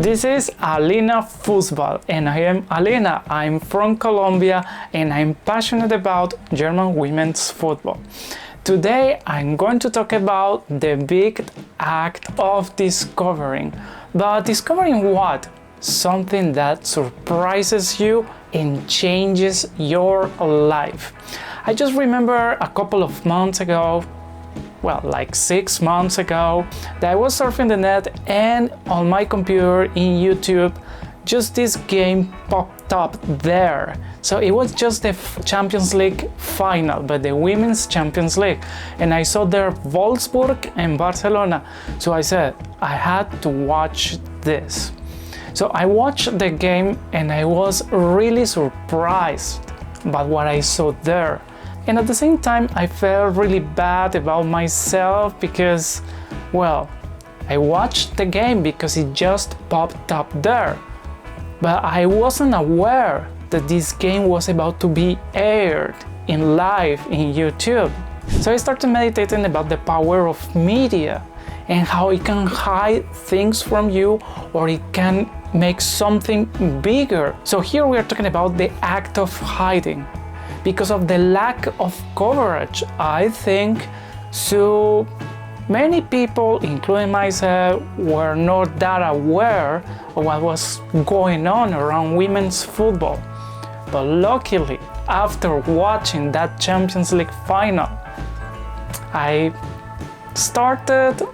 This is Alina Fußball, and I am Alina. I'm from Colombia and I'm passionate about German women's football. Today I'm going to talk about the big act of discovering. But discovering what? Something that surprises you and changes your life. I just remember a couple of months ago, like 6 months ago, that I was surfing the net and on my computer in YouTube, just this game popped up there. So it was just the Champions League final, but the Women's Champions League. And I saw there Wolfsburg and Barcelona. So I said, I had to watch this. So I watched the game and I was really surprised by what I saw there. And at the same time, I felt really bad about myself because, I watched the game because it just popped up there. But I wasn't aware that this game was about to be aired in live in YouTube. So I started meditating about the power of media and how it can hide things from you or it can make something bigger. So here we are talking about the act of hiding. Because of the lack of coverage, I think, so many people, including myself, were not that aware of what was going on around women's football. But luckily, after watching that Champions League final, I started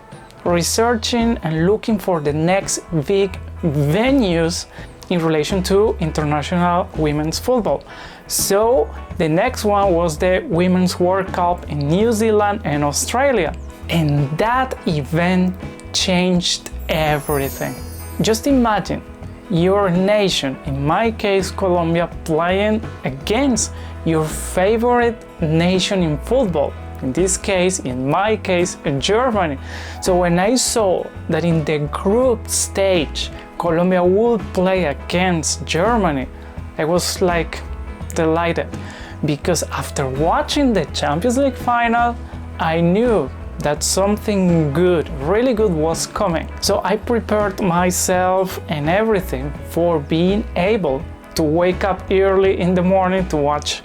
researching and looking for the next big venues in relation to international women's football. So the next one was the Women's World Cup in New Zealand and Australia. And that event changed everything. Just imagine your nation, in my case Colombia, playing against your favorite nation in football. In my case, Germany. So when I saw that in the group stage, Colombia would play against Germany, I was delighted. Because after watching the Champions League final, I knew that something good, really good was coming. So I prepared myself and everything for being able to wake up early in the morning to watch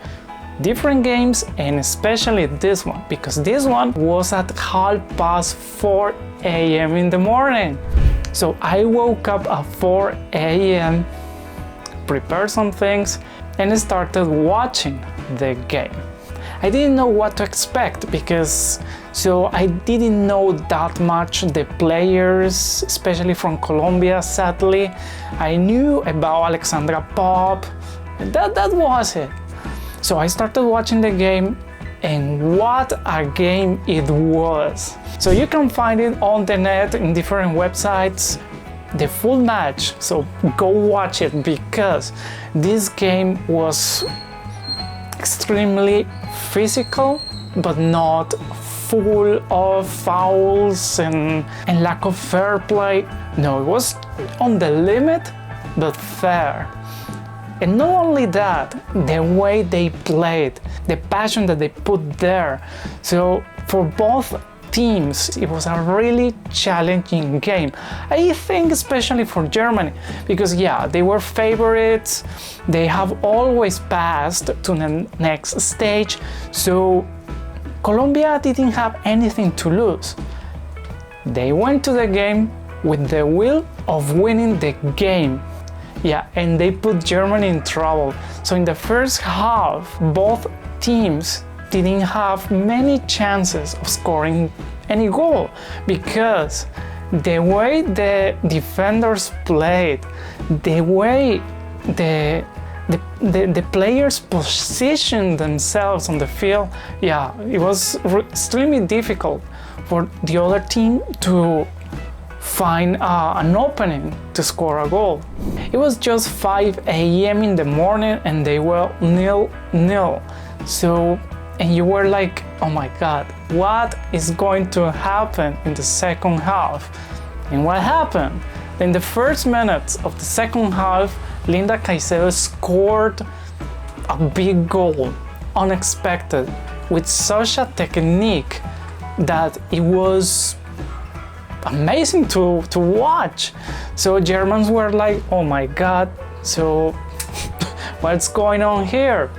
different games, and especially this one, because this one was at 4:30 a.m. in the morning. So I woke up at 4 a.m., prepared some things, and started watching the game. I didn't know what to expect because I didn't know that much the players, especially from Colombia, sadly. I knew about Alexandra Popp, and that was it. So I started watching the game, and what a game it was. So you can find it on the net in different websites, the full match, so go watch it because this game was extremely physical but not full of fouls and lack of fair play. No, it was on the limit but fair. And not only that, the way they played, the passion that they put there. So for both teams, it was a really challenging game. I think especially for Germany, because they were favorites, they have always passed to the next stage, so Colombia didn't have anything to lose. They went to the game with the will of winning the game. And they put Germany in trouble. So in the first half, both teams didn't have many chances of scoring any goal because the way the defenders played, the way the players positioned themselves on the field, it was extremely difficult for the other team to find an opening to score a goal. It was just 5 a.m. in the morning and they were 0-0. So, and you were like, oh my God, what is going to happen in the second half? And what happened? In the first minutes of the second half, Linda Caicedo scored a big goal, unexpected, with such a technique that it was amazing to watch. So Germans were like, oh my God, so what's going on here?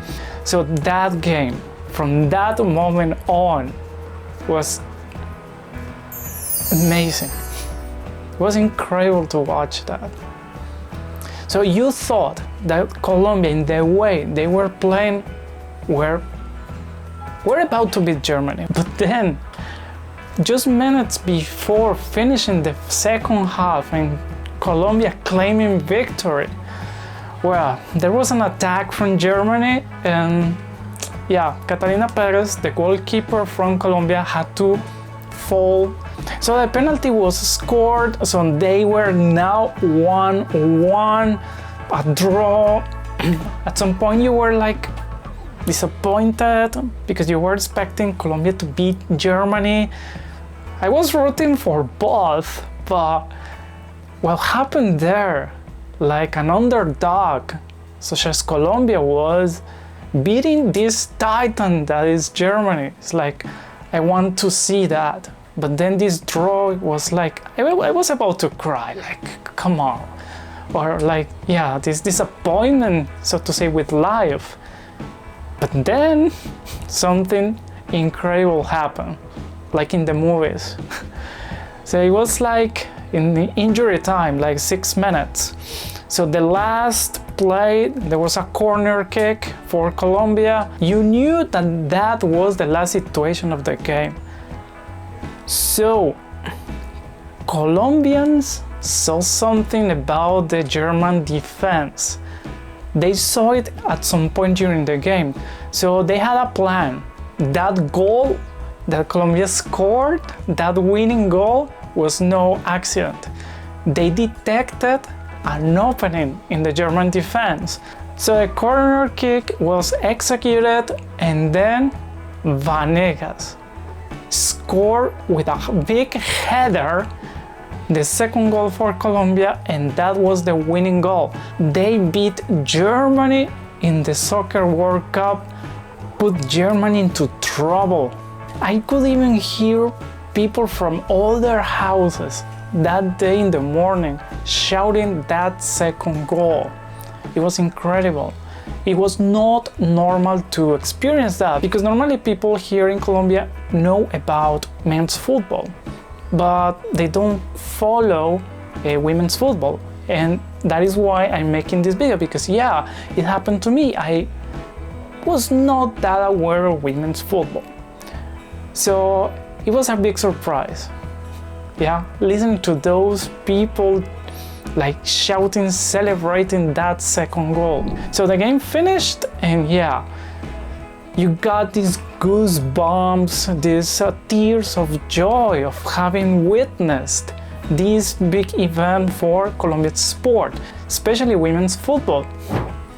So that game, from that moment on, was amazing. It was incredible to watch that. So you thought that Colombia, in the way they were playing, were about to beat Germany. But then, just minutes before finishing the second half and Colombia claiming victory, well, there was an attack from Germany, and yeah, Catalina Perez, the goalkeeper from Colombia, had to fall. So the penalty was scored, so they were now 1-1, a draw. At some point you were like disappointed because you were expecting Colombia to beat Germany. I was rooting for both, but what happened there, like an underdog, such as Colombia was, beating this titan that is Germany, it's like, I want to see that. But then this draw was like, I was about to cry, like, come on. Or like, yeah, this disappointment, so to say, with life. But then something incredible happened, like in the movies. So it was like in the injury time, like 6 minutes. So the last play, there was a corner kick for Colombia. You knew that that was the last situation of the game. So Colombians saw something about the German defense. They saw it at some point during the game. So they had a plan. That goal that Colombia scored, that winning goal, was no accident. They detected an opening in the German defense. So a corner kick was executed, and then Vanegas scored with a big header the second goal for Colombia, and that was the winning goal. They beat Germany in the Soccer World Cup, put Germany into trouble. I could even hear people from all their houses that day in the morning shouting that second goal. It was incredible. It was not normal to experience that, because normally people here in Colombia know about men's football, but they don't follow women's football. And that is why I'm making this video, because yeah, it happened to me. I was not that aware of women's football. So it was a big surprise. Yeah, listening to those people like shouting, celebrating that second goal. So the game finished, and yeah, you got these goosebumps, these tears of joy of having witnessed this big event for Colombian sport, especially women's football.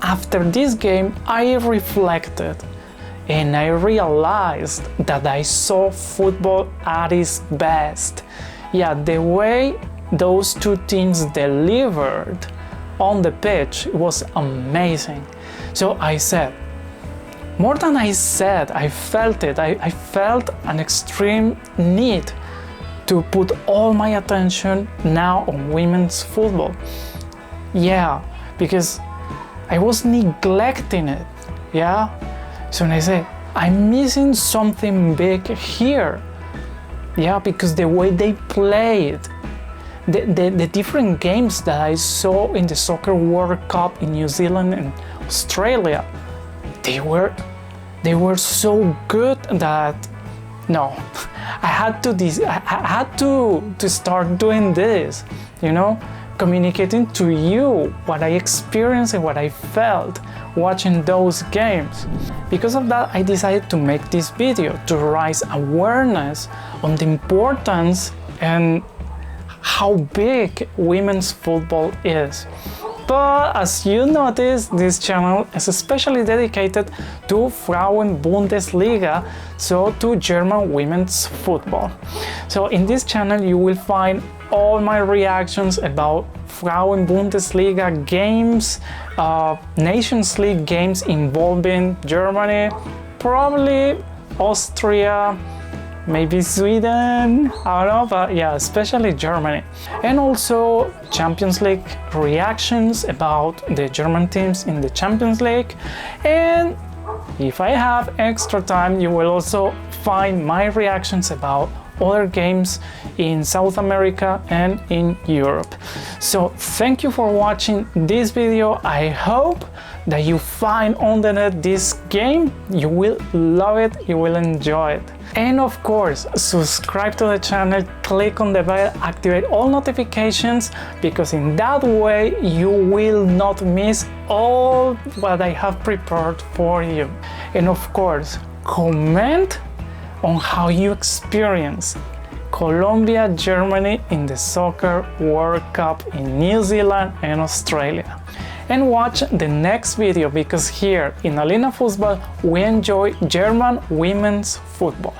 After this game, I reflected and I realized that I saw football at its best. Yeah, the way those two teams delivered on the pitch was amazing. So I said, more than I said, I felt it. I felt an extreme need to put all my attention now on women's football. Yeah, because I was neglecting it. Yeah, so when I say I'm missing something big here. Yeah, because the way they played, the different games that I saw in the Soccer World Cup in New Zealand and Australia, they were so good that no, I had to start doing this, you know, communicating to you what I experienced and what I felt watching those games. Because of that, I decided to make this video to raise awareness on the importance and how big women's football is. But as you notice, this channel is especially dedicated to Frauen-Bundesliga, so to German women's football. So in this channel you will find all my reactions about Frauen-Bundesliga games, Nations League games involving Germany, probably Austria, maybe Sweden, I don't know, but yeah, especially Germany. And also Champions League reactions about the German teams in the Champions League. And if I have extra time, you will also find my reactions about other games in South America and in Europe. So thank you for watching this video. I hope that you find on the net this game. You will love it, you will enjoy it. And of course, subscribe to the channel, click on the bell, activate all notifications, because in that way you will not miss all what I have prepared for you. And of course, comment on how you experience Colombia, Germany in the Soccer World Cup in New Zealand and Australia. And watch the next video, because here in Alina Fußball we enjoy German women's football.